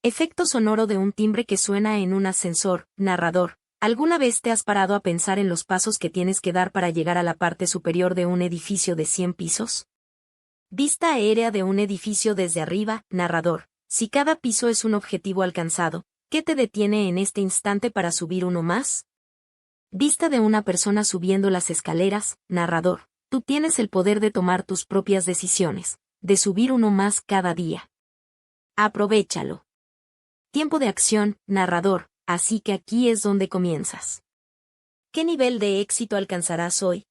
Efecto sonoro de un timbre que suena en un ascensor. Narrador. ¿Alguna vez te has parado a pensar en los pasos que tienes que dar para llegar a la parte superior de un edificio de 100 pisos? Vista aérea de un edificio desde arriba. Narrador. Si cada piso es un objetivo alcanzado, ¿qué te detiene en este instante para subir uno más? Vista de una persona subiendo las escaleras. Narrador. Tú tienes el poder de tomar tus propias decisiones, de subir uno más cada día. Aprovéchalo. Tiempo de acción. Narrador. Así que aquí es donde comienzas. ¿Qué nivel de éxito alcanzarás hoy?